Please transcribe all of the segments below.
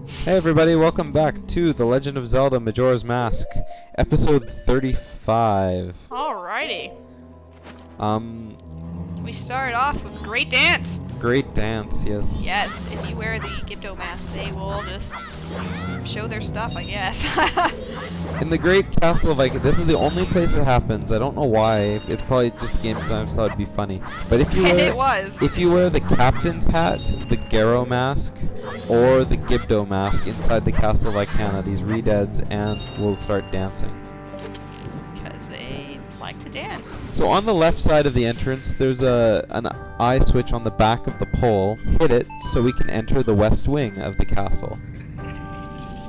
Hey everybody, welcome back to The Legend of Zelda Majora's Mask, episode 35. Alrighty. We started off with a great dance. Great dance, yes. Yes, if you wear the Gibdo mask, they will just show their stuff, I guess. In the Great Castle of Ikana, this is the only place it happens. I don't know why. It's probably just game design, so it'd be funny. But if you And wear, it was. if you wear the captain's hat, the Garo mask, or the Gibdo mask inside the Castle of Ikana, these re-deads and will start dancing. Because they like to dance. So on the left side of the entrance, there's an eye switch on the back of the pole. Hit it so we can enter the west wing of the castle.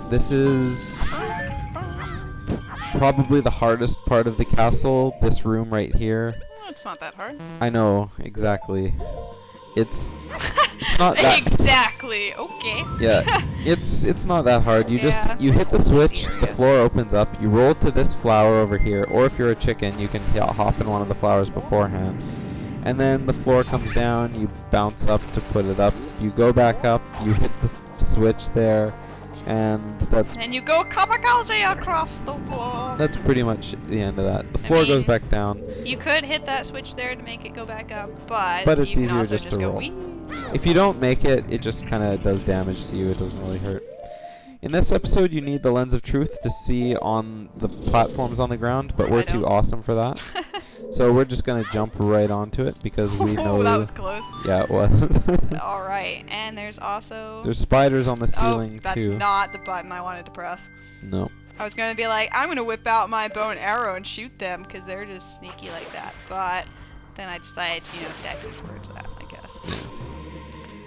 This is probably the hardest part of the castle, this room right here. Well, it's not that hard. I know, exactly. It's not that Exactly. Okay. Yeah, it's not that hard. You Yeah, just you hit the it's switch, easier, the yeah. floor opens up, you roll to this flower over here, or if you're a chicken, you can hop in one of the flowers beforehand. And then the floor comes down, you bounce up to put it up, you go back up, you hit the switch there, and And you go kamikaze across the wall. that's pretty much the end of that. The floor goes mean, back down. You could hit that switch there to make it go back up, but It's you can easier also just just to go roll. wee. If you don't make it, it just kind of does damage to you. It doesn't really hurt. In this episode, you need the Lens of Truth to see on the platforms on the ground, but we're too awesome for that. So we're just going to jump right onto it because we know... Oh, that was close. Yeah, it was. Alright, and there's also... There's spiders on the ceiling, that's too. not the button I wanted to press. No. I was going to be like, I'm going to whip out my bow and arrow and shoot them because they're just sneaky like that. But then I decided, that goes towards that, I guess. Yeah.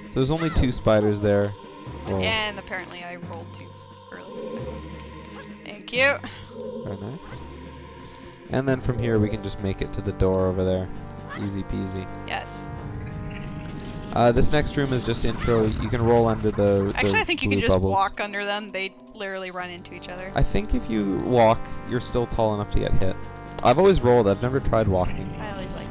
So there's only 2 spiders there. Well, And apparently I rolled too early. Thank you. very nice. And then from here, we can just make it to the door over there. Easy peasy. Yes. This next room is just intro. You can roll under the Actually, I think you can blue just bubbles. walk under them. They literally run into each other. I think if you walk, you're still tall enough to get hit. I've always rolled. I've never tried walking. I always like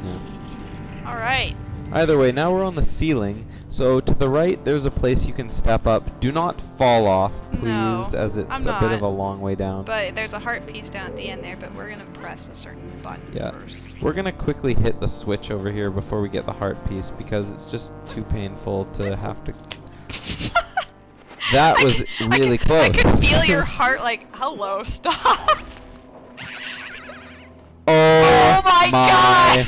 Yeah. Alright. Either way, now we're on the ceiling. So to the right, there's a place you can step up. Do not fall off, please, No, as it's I'm a bit of not. a long way down. But there's a heart piece down at the end there, but we're going to press a certain button Yeah. first. We're gonna quickly hit the switch over here before we get the heart piece because it's just too painful to have to. That was really close. I could feel your heart like, hello, stop. Oh my God.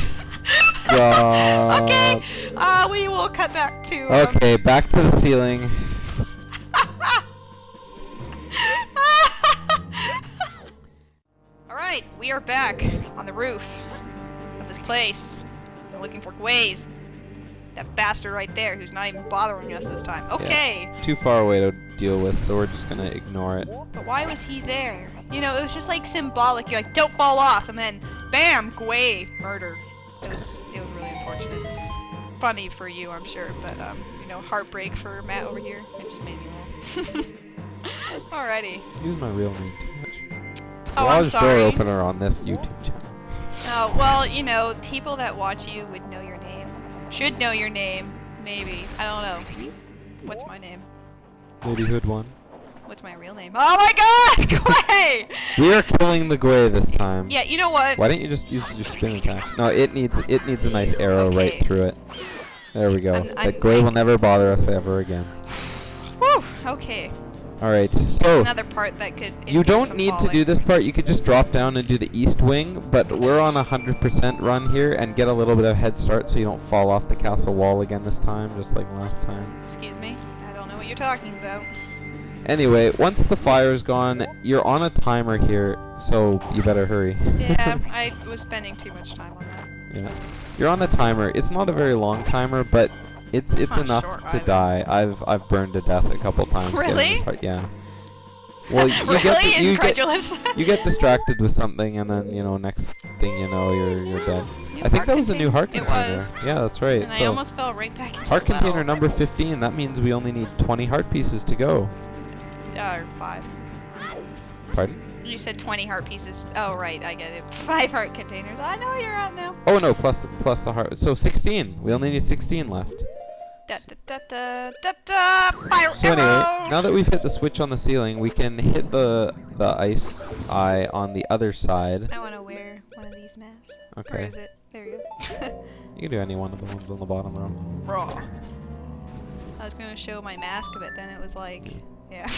God. Okay, we will cut back to... Okay, back to the ceiling. Alright, we are back on the roof of this place. We're looking for Guay's. That bastard right there who's not even bothering us this time. Okay. Yeah, too far away to deal with, so we're just gonna ignore it. But why was he there? It was just like symbolic. You're like, don't fall off, and then bam, Guay murdered. It was really unfortunate. Funny for you, I'm sure, but heartbreak for Matt over here. It just made me laugh. Alrighty. Use my real name too much. Oh, I'm Garage sorry. door opener on this YouTube channel. Oh, well, people that watch you would know your name. Should know your name. Maybe. I don't know. What's my name? Maybe Hood one. What's my real name? Oh my god! Guay! We are killing the Guay this time. Yeah, you know what? Why don't you just use your spin attack? No, it needs a nice arrow right Okay. through it. There we go. I'm- The Guay will never bother us ever again. Whew, okay. Alright, so Another part that could... you induce don't some need to falling. do this part. You could just drop down and do the east wing, but we're on a 100% run here and get a little bit of head start so you don't fall off the castle wall again this time, just like last time. Excuse me? I don't know what you're talking about. Anyway, once the fire's gone, you're on a timer here, so you better hurry. Yeah, I was spending too much time on that. Yeah. You're on a timer. It's not a very long timer, but it's not enough short to either. die. I've burned to death a couple times. getting Really? this part, yeah. Well, you Really? you Incredulous? you get distracted with something, and then next thing you know, you're dead. New I think heart that was a new heart It container. was. Yeah, that's right. And I So almost fell right back into heart the well. container number 15. That means we only need 20 heart pieces to go. Or 5. Pardon? You said 20 heart pieces. Oh, right, I get it. 5 heart containers. I know you're out now. Oh no, plus the heart. So 16. We only need 16 left. Da, da, da, da, da, da, fire So anyway, arrow! now that we've hit the switch on the ceiling, we can hit the ice eye on the other side. I want to wear one of these masks. Okay. Where is it? There you go. You can do any one of the ones on the bottom row. Raw. I was gonna show my mask, but then it was like, yeah.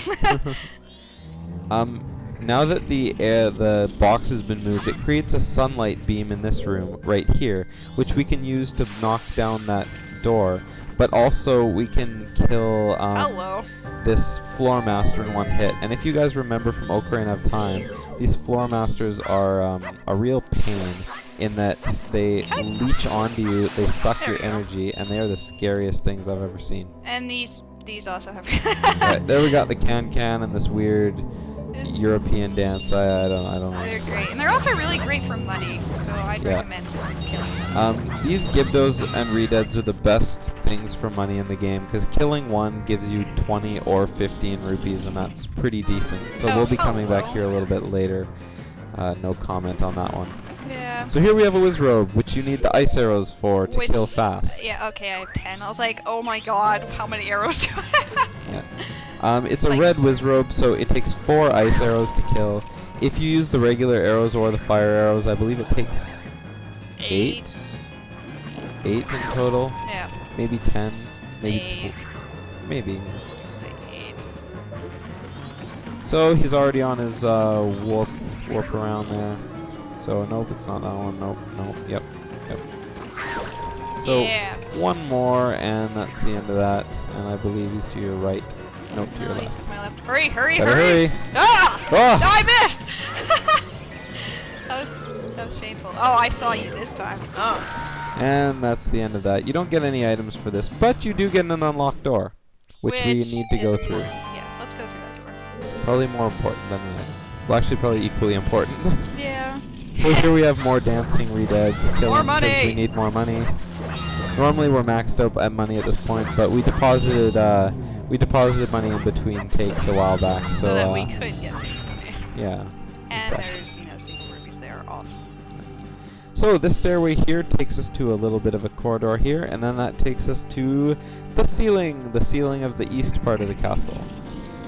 Now that the box has been moved, it creates a sunlight beam in this room right here, which we can use to knock down that door. But also we can kill Hello. this floor master in one hit. And if you guys remember from Ocarina of Time, these floor masters are a real pain in that they leech onto you, they suck There your we go. energy, and they are the scariest things I've ever seen. And these also have. Right, there we got the can and this weird It's- European dance. I don't know. They're great, and they're also really great for money. So I'd Yeah. recommend killing them. These Gibdos and Redeads are the best things for money in the game, because killing one gives you 20 or 15 rupees, and that's pretty decent. So Oh, we'll be coming back hello. here a little bit later. No comment on that one. Yeah. So here we have a Wizrobe, which you need the ice arrows for to kill fast. Yeah. Okay, I have 10. I was like, oh my god, how many arrows do I have? Yeah. It's a red Wizrobe, so it takes 4 ice arrows to kill. If you use the regular arrows or the fire arrows, I believe it takes 8? 8 in total. Yeah. Maybe 10. Maybe. 8. Maybe. Say 8. So he's already on his warp around there. So nope, it's not that one. Nope, nope. Yep. So Yeah. one more, and that's the end of that. And I believe he's to your right. Nope, to your No, he's left. to my left. Hurry, hurry, Better hurry! hurry. Ah! Ah! No, I missed! that was shameful. Oh, I saw you this time. Oh. And that's the end of that. You don't get any items for this, but you do get an unlocked door, which we need to go is through. important. Yes, let's go through that door. Probably more important than that. Well, actually, probably equally important. Yeah. So here we have more dancing Redeads. More money! We need more money. Normally we're maxed out at money at this point, but we deposited money in between takes a while back, So that we could get this money. yeah. And exactly. there's, single rubies. They are awesome. So this stairway here takes us to a little bit of a corridor here, and then that takes us to the ceiling of the east part of the castle.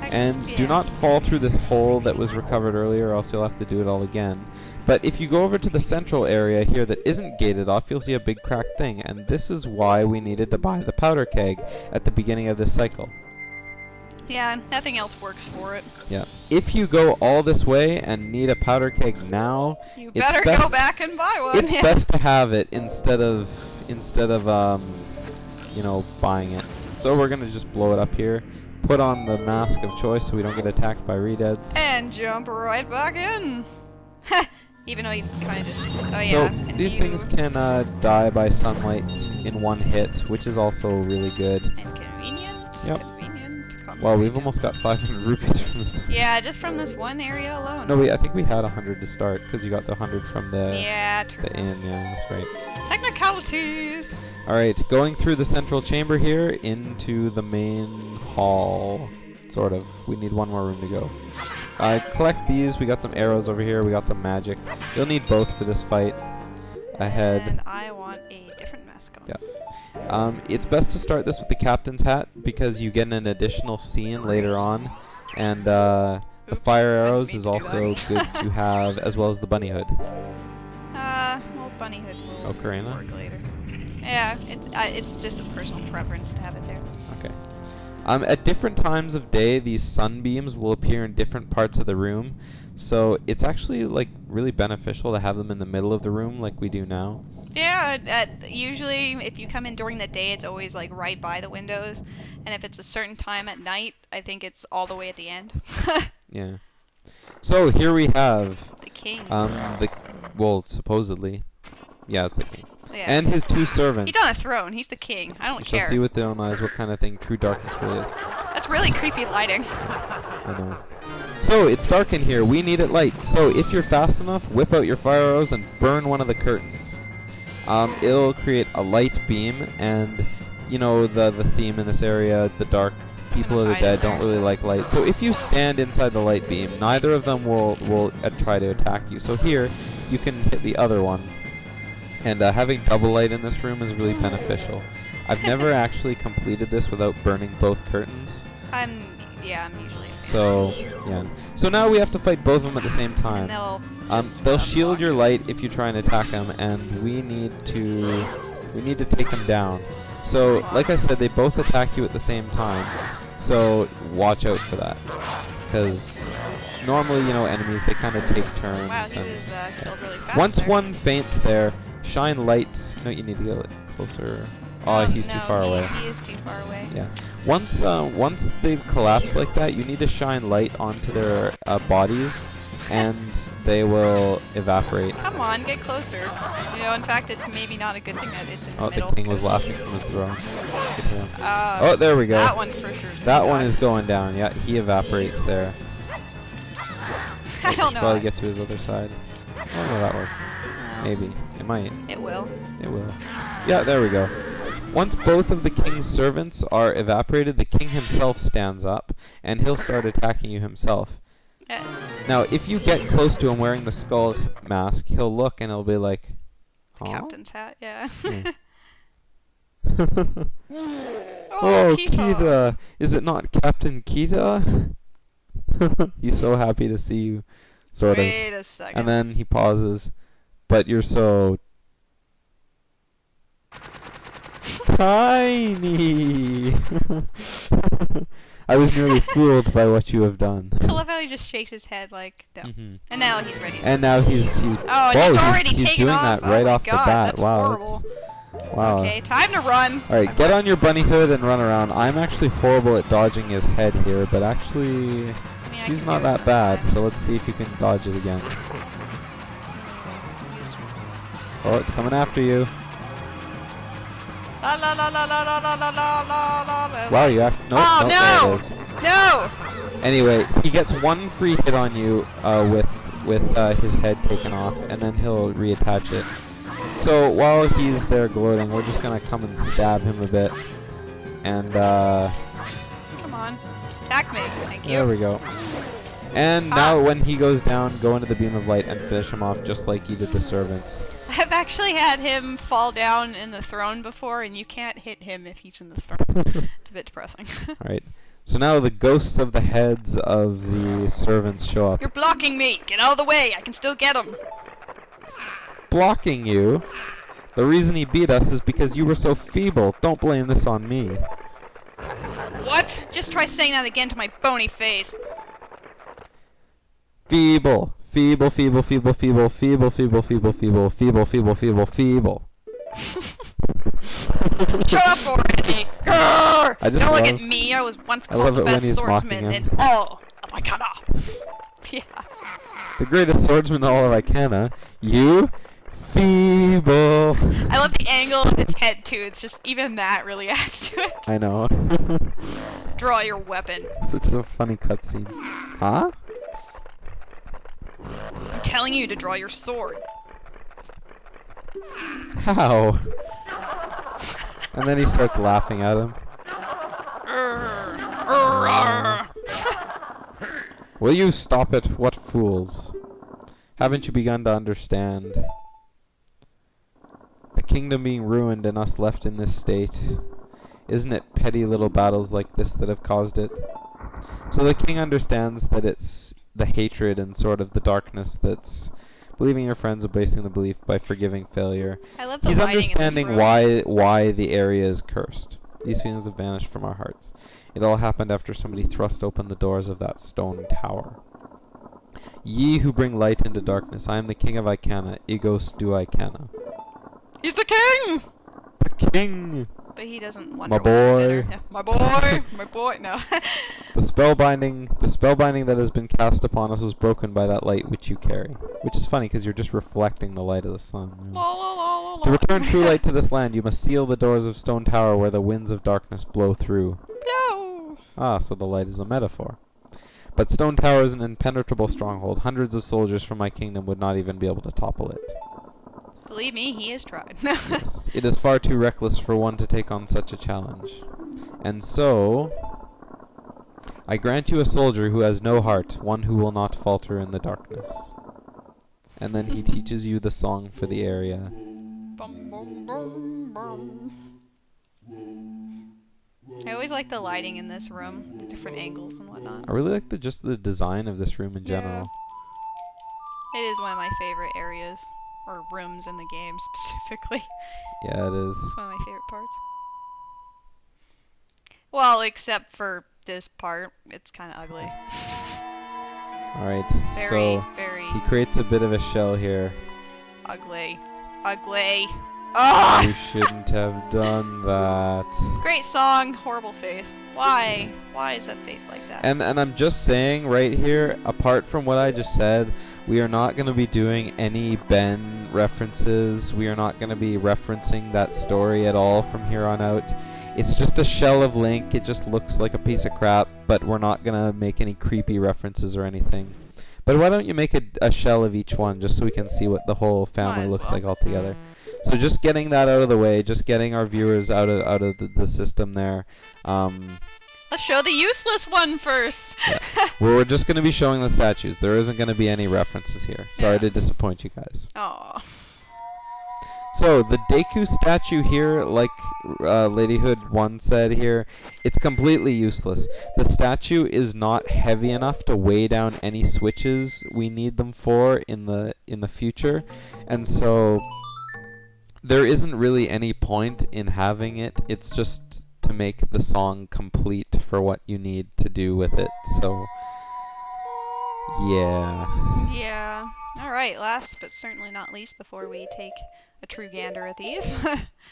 And do not fall through this hole that was recovered earlier, or else you'll have to do it all again. But if you go over to the central area here that isn't gated off, you'll see a big cracked thing, and this is why we needed to buy the powder keg at the beginning of this cycle. Yeah, nothing else works for it. Yeah. If you go all this way and need a powder keg now, You it's better best- go back and buy one. it's best to have it instead of buying it. So we're gonna just blow it up here, put on the mask of choice so we don't get attacked by Redeads. And jump right back in. Even though he's kind of just. Oh yeah. So and these you- things can die by sunlight in one hit, which is also really good. And convenient. Yep. Convenient. Well, we've almost got 500 rupees from this. Yeah, just from this one area alone. No, I think we had 100 to start because you got the 100 from the Yeah, true. the inn. Yeah, that's right. Technicalities. All right, going through the central chamber here into the main hall. Sort of. We need one more room to go. Collect these. We got some arrows over here. We got some magic. You'll need both for this fight. Ahead. And I want a different mask on. Yeah. It's best to start this with the captain's hat because you get an additional scene later on, and the Oops, fire I didn't arrows mean is to do also that. good to have, as well as the bunny hood. Well, bunny hood will Ocarina? work later. Yeah, it's just a personal preference to have it there. Okay. At different times of day, these sunbeams will appear in different parts of the room, so it's actually like really beneficial to have them in the middle of the room like we do now. Yeah, usually if you come in during the day, it's always like right by the windows, and if it's a certain time at night, I think it's all the way at the end. Yeah. So here we have The king. supposedly, yeah, it's the king, Yeah. and his 2 servants. He's on a throne. He's the king. I don't You shall care. see with their own eyes what kind of thing true darkness really is. That's really creepy lighting. I know. So it's dark in here. We need it light. So if you're fast enough, whip out your fire arrows and burn one of the curtains. It'll create a light beam, and you know the theme in this area, the dark people of the hide dead in there. don't really like light. So if you stand inside the light beam, neither of them will try to attack you. So here you can hit the other one, and having double light in this room is really beneficial. I've never actually completed this without burning both curtains. Yeah, I'm usually. So yeah. So now we have to fight both of them at the same time. And They'll shield your light if you try and attack them, and we need to take them down. So like I said, they both attack you at the same time. So watch out for that, because normally, you know, enemies, they kind of take turns. Wow, he was killed really fast. Once there. one faints there, shine light. No, you need to get closer. Oh, he's too far away. He is too far away. Yeah. Once they've collapsed like that, you need to shine light onto their bodies, and they will evaporate. Come on, get closer. You know, in fact, it's maybe not a good thing that it's in the middle. Oh, the king was laughing from his throne. Oh, there we go. That one for sure. That one is going down. Yeah, he evaporates there. I don't know. Probably get to his other side. Oh no, that worked. Maybe. It might. It will. It will. Yeah, there we go. Once both of the king's servants are evaporated, the king himself stands up, and he'll start attacking you himself. Yes. Now, if you get close to him wearing the skull mask, he'll look and he'll be like, huh? Captain's hat, yeah. Oh, Kita! Is it not Captain Kita? He's so happy to see you, sort of. Wait a second. And then he pauses. But you're so tiny. I was nearly fooled by what you have done. I love how he just shakes his head like, no. And now he's ready. And now he's oh, and he's already he's taken doing off. that right off God, the bat. that's Wow. horrible. Wow. Okay, time to run. All right, get on your bunny hood and run around. I'm actually horrible at dodging his head here, but actually, he's not that bad. So let's see if you can dodge it again. Oh, it's coming after you. La la la la la la la la la la. Wow, you have nope, oh nope, there it is. no! Anyway, he gets one free hit on you with his head taken off, and then he'll reattach it. So while he's there gloating, we're just gonna come and stab him a bit, and come on, attack me, thank you. There we go. And now when he goes down, go into the beam of light and finish him off just like you did the servants. I've actually had him fall down in the throne before, and you can't hit him if he's in the throne. It's a bit depressing. Alright, so now the ghosts of the heads of the servants show up. You're blocking me! Get out of the way! I can still get him! Blocking you? The reason he beat us is because you were so feeble. Don't blame this on me. What? Just try saying that again to my bony face. Feeble. Feeble, feeble, feeble, feeble, feeble, feeble, feeble, feeble, feeble, feeble, feeble, feeble. Shut up already! Grrr! I just Don't look love- at me. I was once I called love the it when best he's swordsman mocking him. in all of Ikana. Yeah. The greatest swordsman in all of Ikana. You? Feeble. I love the angle of his head too. It's just even that really adds to it. I know. Draw your weapon. Such a funny cutscene. Huh? I'm telling you to draw your sword. How? And then he starts laughing at him. Will you stop it? What fools? Haven't you begun to understand? The kingdom being ruined and us left in this state. Isn't it petty little battles like this that have caused it? So the king understands that it's the hatred and sort of the darkness that's believing your friends, embracing the belief by forgiving failure. I love the He's lighting in this understanding room. why the area is cursed. These feelings have vanished from our hearts. It all happened after somebody thrust open the doors of that stone tower. Ye who bring light into darkness, I am the king of Ikana, Igos du Ikana. He's the king! The king! But he doesn't wonder My what's for boy. dinner. Yeah, my boy! My boy! No. The spellbinding that has been cast upon us was broken by that light which you carry. Which is funny, because you're just reflecting the light of the sun. La, la, la, la, la. To return true light to this land, you must seal the doors of Stone Tower where the winds of darkness blow through. No. Ah, so the light is a metaphor. But Stone Tower is an impenetrable stronghold. Hundreds of soldiers from my kingdom would not even be able to topple it. Believe me, he has tried. Yes. It is far too reckless for one to take on such a challenge. And so, I grant you a soldier who has no heart, one who will not falter in the darkness. And then he teaches you the song for the area. Bum, bum, bum, bum. I always like the lighting in this room, the different angles and whatnot. I really like just the design of this room in Yeah. general. It is one of my favorite areas, or rooms in the game specifically. Yeah, it is. It's one of my favorite parts. Well, except for this part, it's kind of ugly. Alright, Very, so very he creates a bit of a shell here. ugly. Ugly. Ah! You shouldn't have done that. Great song, horrible face. Why? Why is that face like that? And I'm just saying right here, apart from what I just said, we are not going to be doing any Ben references. We are not going to be referencing that story at all from here on out. It's just a shell of Link. It just looks like a piece of crap, but we're not going to make any creepy references or anything. But why don't you make a shell of each one just so we can see what the whole family looks like all together. So just getting that out of the way, just getting our viewers out of the system there. Let's show the useless one first. Yeah. We're just going to be showing the statues. There isn't going to be any references here. Sorry to disappoint you guys. Aww. So the Deku statue here, like Ladyhood 1 said here, it's completely useless. The statue is not heavy enough to weigh down any switches we need them for in the future, and so there isn't really any point in having it. It's just to make the song complete for what you need to do with it. So yeah. Yeah. Alright, last but certainly not least before we take a true gander at these.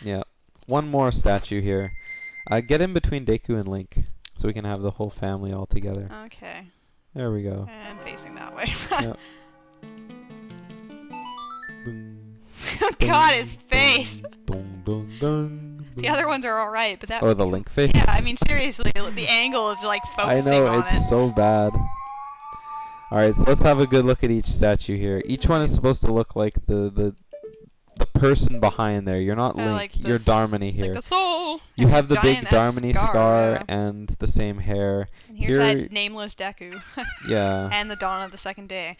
Yeah. One more statue here. Get in between Deku and Link so we can have the whole family all together. Okay. There we go. And facing that way. Yep. God, his face! Dun, dun, dun, The other ones are alright, but that... Oh, the Link face? Yeah, I mean, seriously, the angle is like I focusing know, on it's it. so bad. Alright, so let's have a good look at each statue here. Each one is supposed to look like the person behind there. You're not Link, like you're Darmany here. Like the soul! You have the big giant-ass Darmany scar yeah. and the same hair. And here's Here- that nameless Deku. Yeah. And the dawn of the second day.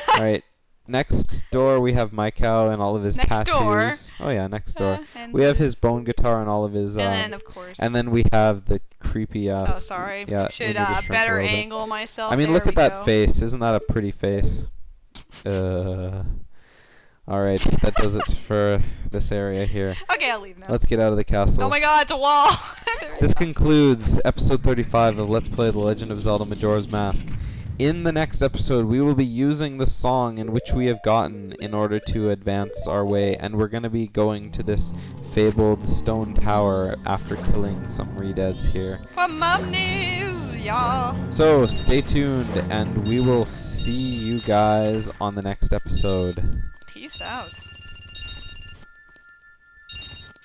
Alright, next door we have Maikao and all of his Next tattoos. door. Oh yeah, next door. And We have his bone guitar and all of his... And then, of course... and then we have the creepy ass... Oh, sorry. Yeah, Should maybe just shrink better a little bit. angle myself. I mean, There look at we that go. face. Isn't that a pretty face? Alright, that does it for this area here. Okay, I'll leave now. Let's get out of the castle. Oh my god, it's a wall! This concludes episode 35 of Let's Play The Legend of Zelda Majora's Mask. In the next episode, we will be using the song in which we have gotten in order to advance our way, and we're going to be going to this fabled stone tower after killing some Redeads here. For mummies, yeah. So, stay tuned, and we will see you guys on the next episode. Peace out.